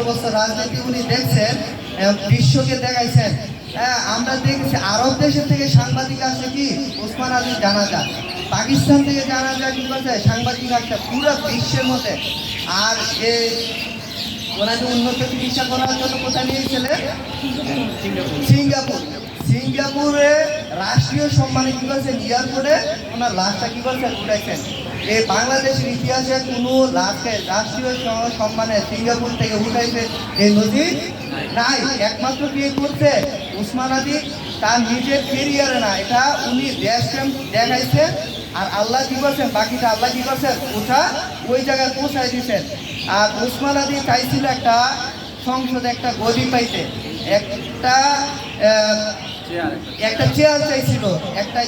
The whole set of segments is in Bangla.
বছর রাজনীতি উনি দেখছেন, বিশ্বকে দেখাইছেন। আমরা দেখেছি আরব দেশের থেকে সাংবাদিক আসে কি ওসমান আলীর জানাজা, পাকিস্তান থেকে জানাজা কি করছে সাংবাদিক আসছে পুরো বিশ্বের মধ্যে। আর ওনাকে উন্নত চিকিৎসা করার জন্য কোথায় নিয়েছিলেন? সিঙ্গাপুর। সিঙ্গাপুরে রাষ্ট্রীয় সম্মানে কি করছেন, এয়ারপোর্টে ওনার লাশটা কি করছেন উঠাইছেন। এই বাংলাদেশের ইতিহাসে কোনো লাশকে রাষ্ট্রীয় সম্মানে সিঙ্গাপুর থেকে উঠাইছে এই নজির নাই। একমাত্র কি করছে ওসমান আলী তার নিজের কেরিয়ারে না, এটা উনি দেশপ্রেম দেখাইছেন। আর আল্লাহ কি করছেন, বাকিটা আল্লাহ কি করছেন ওটা ওই জায়গায় পৌঁছায় দিচ্ছেন। আর ওসমান আলী চাইছিল একটা সংসদে একটা গদি পাইতে, একটা চেয়ার চাইছিল, একটা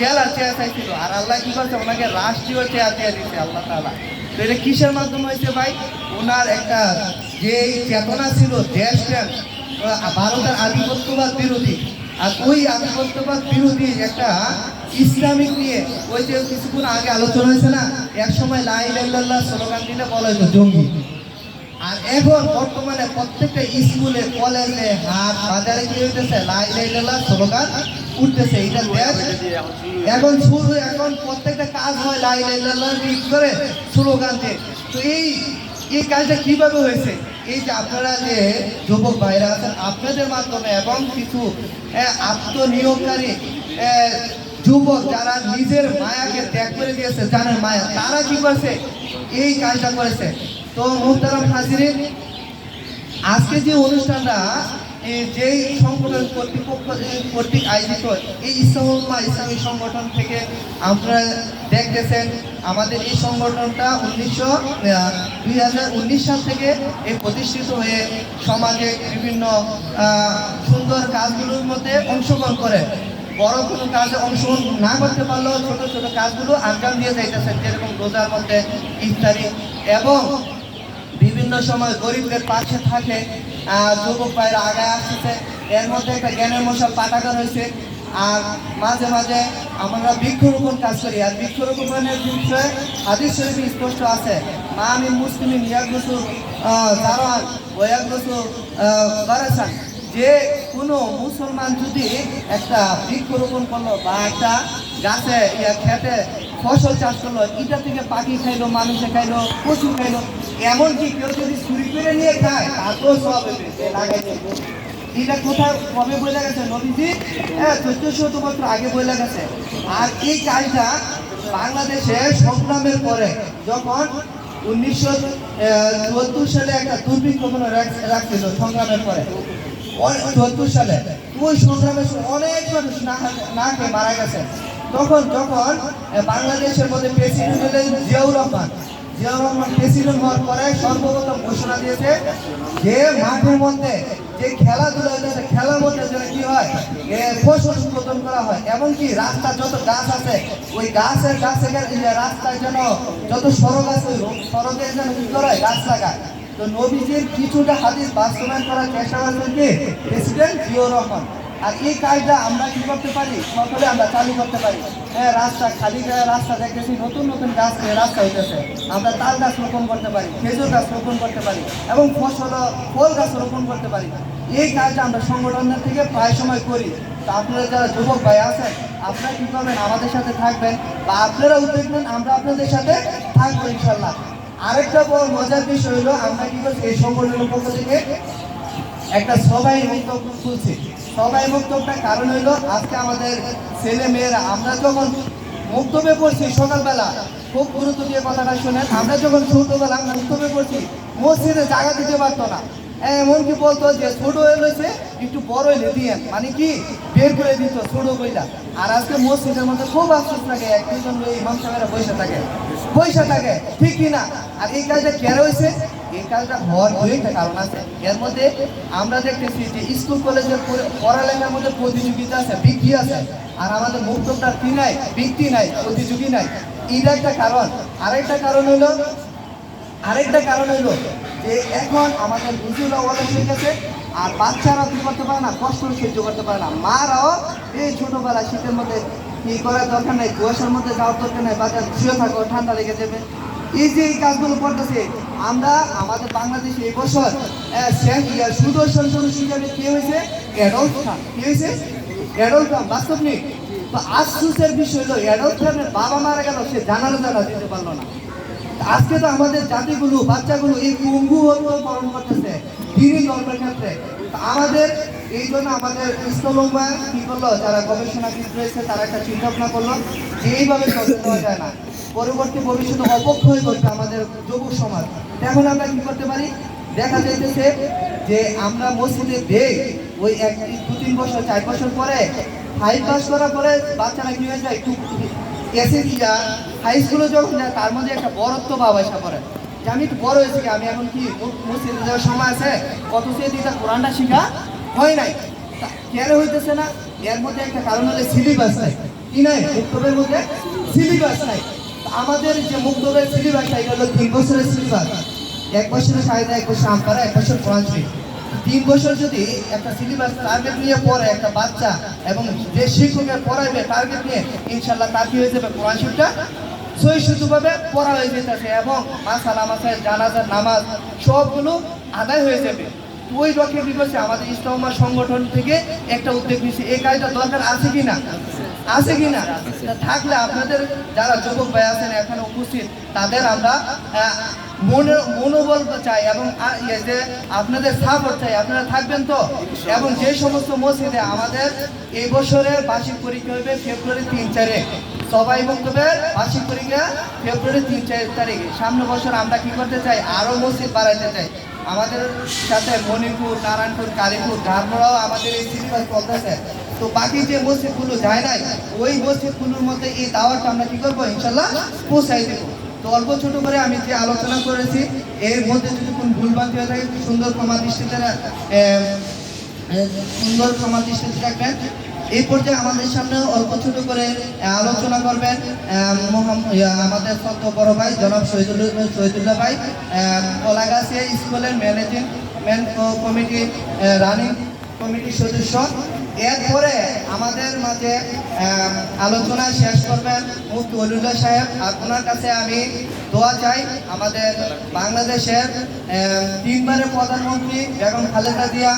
জেলার চেয়ার চাইছিল। আর আল্লাহ কি করছে ওনাকে রাষ্ট্রীয় চেয়ার দিয়ে দিচ্ছে আল্লাহ তাআলা। তো এটা কিসের মাধ্যমে হয়েছে ভাই? ওনার একটা যে চেতনা ছিল দেশপ্রেম, ভারতের আধিপত্যবাদ বিরোধী। আর ওই আধিপত্যবাদ বিরোধী একটা ইসলামিক নিয়ে ওই যে কিছুক্ষণ আগে আলোচনা হয়েছে না, এক সময় লা ইলাহা ইল্লাল্লাহ স্লোগান দিলে বলা হতো জঙ্গি। আর এখন বর্তমানে প্রত্যেকটা স্কুলে কলেজে হাট বাজারে কি হইতেছে লা ইলাহা ইল্লাল্লাহ স্লোগান উঠতেছে। এটা দেশ এখন শুরু, এখন প্রত্যেকটা কাজ হয় লা ইলাহা ইল্লাল্লাহ করে স্লোগান দিয়ে। তো এই কাজটা কিভাবে হয়েছে? এই যে আপনারা যে যুবক ভাইরা আছেন আপনাদের মাধ্যমে এবং কিছু আত্মনিয়োগকারী যুবক যারা নিজের মায়াকে ত্যাগ করে দিয়েছে, জানেন মায়া, তারা কি করছে এই কাজটা করেছে। তো মুহতারাম হাজিরিন, আজকে যে অনুষ্ঠানটা যেই সংগঠন কর্তৃক আয়োজিত এই ইসলামী সংগঠন থেকে আপনারা দেখতেছেন, আমাদের এই সংগঠনটা 2019 সাল থেকে প্রতিষ্ঠিত হয়ে সমাজে বিভিন্ন সুন্দর কাজগুলোর মধ্যে অংশগ্রহণ করে। বড় কোনো কাজে অংশগ্রহণ না করতে পারলেও ছোট ছোট কাজগুলো আঞ্জাম দিয়ে যাইতেছেন, যেরকম রোজার মধ্যে ইফতারি এবং বিভিন্ন সময় গরিবদের পাশে থাকে যুবক ভাইরা আগায় আসতেছে। এর মধ্যে একটা জ্ঞানের মশাল পাঠাগার হয়েছে। আর মাঝে মাঝে আমরা বৃক্ষরোপণ কাজ করি। আর বৃক্ষরোপণের বিষয়ে হাদিস শরীফে স্পষ্ট আছে, মা মিন মুসলিমিন ইয়াগসু জারান ওয়া ইয়াগসু গারাসান, যে কোনো মুসলমান যদি একটা বৃক্ষরোপণ করলো বা একটা গাছে খেতে ফসল চাষ করলো, এটা থেকে পাখি খাইলো, মানুষে খাইলো, পশু খাইলো, এমনকি কেউ যদি চুরি করে নিয়ে খায় তাতেও সব লাগাইছে। এটা কোথায় কবে বলে গেছে? নবীজি 1400 বছর আগে বলে গেছে। আর এই কাজটা বাংলাদেশে সংগ্রামের পরে যখন 1974 সালে একটা দুর্ভিক্ষ রাখছিল, সংগ্রামের পরে 74 সালে ওই সংগ্রামে অনেক মানুষ না খেয়ে মারা গেছে। তখন যখন বাংলাদেশের মধ্যে প্রেসিডেন্ট হলেন জিয়াউর রহমান প্রেসিডেন্ট হওয়ার পরে সর্বপ্রথম ঘোষণা দিয়েছে যে মাঠের মধ্যে যে খেলাধুলা হইতেছে, খেলার মধ্যে যেন কি হয় ফসল উৎপাদন করা হয়, এবং কি রাস্তা যত গাছ আছে ওই গাছের রাস্তায় যেন যত সড়ক আছে সড়কের যেন কি করে গাছ লাগায়। তো নবীজির কিছুটা হাদিস বাস্তবায়ন করার চেষ্টা করছেন কি প্রেসিডেন্ট জিয়াউর রহমান। আর এই কাজটা আমরা কি করতে পারি, সকলে আমরা চালু করতে পারি। রাস্তা খালি রাস্তা দেখতেছি, নতুন নতুন গাছ রাস্তা হইতেছে, আমরা তাল গাছ রোপণ করতে পারি, খেজুর গাছ রোপণ করতে পারি এবং ফল গাছ রোপণ করতে পারি। এই কাজটা আমরা সংগঠনের থেকে প্রায় সময় করি। তো আপনারা যারা যুবক ভাই আছেন আপনারা কী করবেন, আমাদের সাথে থাকবেন বা আপনারা উদ্যোগ নেন, আমরা আপনাদের সাথে থাকবো ইনশাল্লাহ। আরেকটা বড় মজার বিষয় হলো, আমরা কি করছি এই সংগঠনের পক্ষ থেকে একটা সবাই বক্তব্য খুলছি। সবাই বক্তব্যটার কারণ হইলো আজকে আমাদের ছেলে মেয়েরা, আমরা যখন বক্তব্যে পড়ছি সকালবেলা, খুব গুরুত্ব দিয়ে কথাটা শোনেন, আমরা যখন ছোটবেলা বক্তব্যে পড়ছি মসজিদে জায়গা দিতে পারতো না, এমনকি বলতো যে ছোট হয়ে রয়েছে একটু বড় হইলে দিয়ে, মানে কি বের করে দিত ছোট বইটা। আর আজকে মসজিদের মধ্যে খুব আফসোস থাকে, এক দুজন ইমাম সাহেবেরা বসে থাকে, ঠিক কিনা? আর এই কাজটা কেন হয়েছে? এই কাজটা হওয়ার দুইটা কারণ আছে। এর মধ্যে আমরা দেখতেছি যে স্কুল কলেজের পড়ালেখার মধ্যে প্রতিযোগিতা আছে, বৃত্তি আছে, আর আমাদের মুক্তটার কি নাই, বৃত্তি নাই, প্রতিযোগী নাই। এটা একটা কারণ। আরেকটা কারণ হইলো যে এখন আমাদের বুঝুলা অনেক হয়ে গেছে, আর বাচ্চারা কি করতে পারে না, কষ্ট সহ্য করতে পারে না। মারাও এই ছোটবেলা শীতের মধ্যে কি করার দরকার নেই, কুয়াশার মধ্যে যাওয়ার দরকার নেই, বাচ্চা শুয়ে থাকো, ঠান্ডা লেগে যাবে। এই যে এই কাজগুলো করতেছে, আমরা আমাদের বাংলাদেশে এই বছর সুদর্শন পুরুষ হিসাবে কে হয়েছে? অ্যাডলফ খান। কে হয়েছে? অ্যাডলফ খান। বাস্তব নেই তো আফসোসের বিষয় হলো অ্যাডলফ খানের বাবা মারা গেল, সে জানানো দিতে পারলো না। আজকে তো আমাদের জাতিগুলো বাচ্চাগুলো এই পঙ্গু পালন করতেছে দিনই ধর্মের ক্ষেত্রে। আমাদের এই জন্য আমাদের ইসলামা কি করলো, যারা গবেষণাবিদ রয়েছে তারা একটা চিন্তা ভাবনা করলো যে এইভাবে চলতে দেওয়া যায় না, পরবর্তী ভবিষ্যতে অপক্ষয় করছে আমাদের যুব সমাজ। এখন আমরা কি করতে পারি? দেখা যাইতেছে যে আমরা মসজিদে দেই ওই 2-3 বছর 4 বছর পরে 5 পাস করার পরে বাচ্চারা কি হয়ে যায়, একটু এসএসসি হাই স্কুলে যখন যায় তার মধ্যে একটা বড়ত্ব ভাব আসা পড়ে যে আমি একটু বড় হয়েছি, আমি এখন কি মসজিদে যাওয়ার সময় আছে, কত সে দিতে কোরআনটা শিখা হয় নাই। কেন হইতেছে না? এর মধ্যে একটা কারণ হলে সিলেবাস নাই। কি নাই? মুক্তবের মধ্যে সিলেবাস নাই। আমাদের যে মুক্তবের সিলেবাসটা এটা হলো 3 বছরের সিলেবাস। 1 বছরের কায়দা, 1 বছর আমপারা, 1 বছর কোরআন শরীফ। 3 বছর যদি একটা সিলেবাস টার্গেট নিয়ে পড়ে একটা বাচ্চা এবং যে শিক্ষকের পড়াইবে টার্গেট নিয়ে, ইনশাল্লাহ তার কি হয়ে যাবে, কোরআন শরীফটা সহিষ্ণুভাবে পড়া হয়ে যেতেছে এবং মাসালা মাসাইল জানাজার নামাজ সবগুলো আদায় হয়ে যাবে। ওই লক্ষ্যে বিপক্ষে আমাদের ইসলামা সংগঠন থেকে একটা উদ্যোগ নিয়েছে। এই কাজটা দরকার আছে কি না? আছে কি না? থাকলে আপনাদের যারা যুবক ভাই আছেন এখানে উপস্থিত, তাদের আমরা মনোবল চাই এবং যে আপনাদের সাপোর্ট চাই। আপনারা থাকবেন তো? এবং যে সমস্ত মসজিদে আমাদের এই বছরের বার্ষিক পরীক্ষা হবে ফেব্রুয়ারি 3-4-এ, সবাই বক্তব্যের বার্ষিক পরীক্ষা ফেব্রুয়ারি 3-4 তারিখে। সামনে বছর আমরা কি করতে চাই? আরও মসজিদ বাড়াইতে চাই। আমাদের সাথে মণিপুর, নারায়ণপুর, কালীপুর, ঝাড়মোড়াও আমাদের এই সিলেবাস চলতেছে। তো বাকি যে মসজিদগুলো যায় নাই, ওই মসজিদগুলোর মধ্যে এই দাওয়াতটা আমরা কি করবো, ইনশাল্লাহ পৌঁছাই দেবো। তো অল্প ছোট করে আমি যে আলোচনা করেছি এর মধ্যে যদি কোনো ভুলভ্রান্তি হয়ে থাকে সুন্দর ক্ষমা দৃষ্টিতে রাখবেন। এই পর্যায়ে আমাদের সামনে অল্প ছোট করে আলোচনা করবেন আমাদের সত্য বড় ভাই জনাব শহীদুল্লাহ ভাই, কলাগাছিয়া স্কুলের ম্যানেজমেন্ট কমিটি রানিং কমিটির সদস্য। এরপরে আমাদের মাঝে আলোচনা শেষ করবেন মুফতি ওলিউল্লাহ সাহেব। আপনার কাছে আমি দোয়া চাই। আমাদের বাংলাদেশের 3 বারের প্রধানমন্ত্রী বেগম খালেদা জিয়া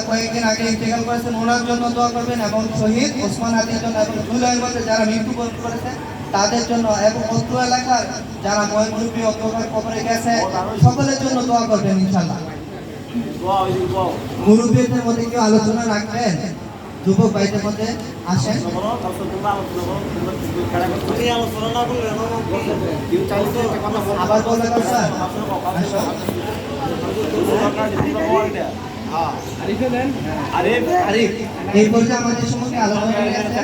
কয়েকদিন আগে ইন্তেকাল করেছেন, ওনার জন্য দোয়া করবেন এবং শহীদ ওসমান হাদির জন্য এবং জুলাইয়ের মধ্যে যারা মৃত্যুবরণ করেছে তাদের জন্য এবং অত্র এলাকার যারা ময়মুরব্বী অন্ধকার কবরে গেছে সকলের জন্য দোয়া করবেন ইনশাল্লাহ। মুরব্বীদের মধ্যে কেউ আলোচনা রাখবেন? যুবক ভাইদের মধ্যে আসেন। আবার বলবেন স্যার। আরিফ এই পর্যায়ে আমাদের সঙ্গে আলোচনা করে আছে।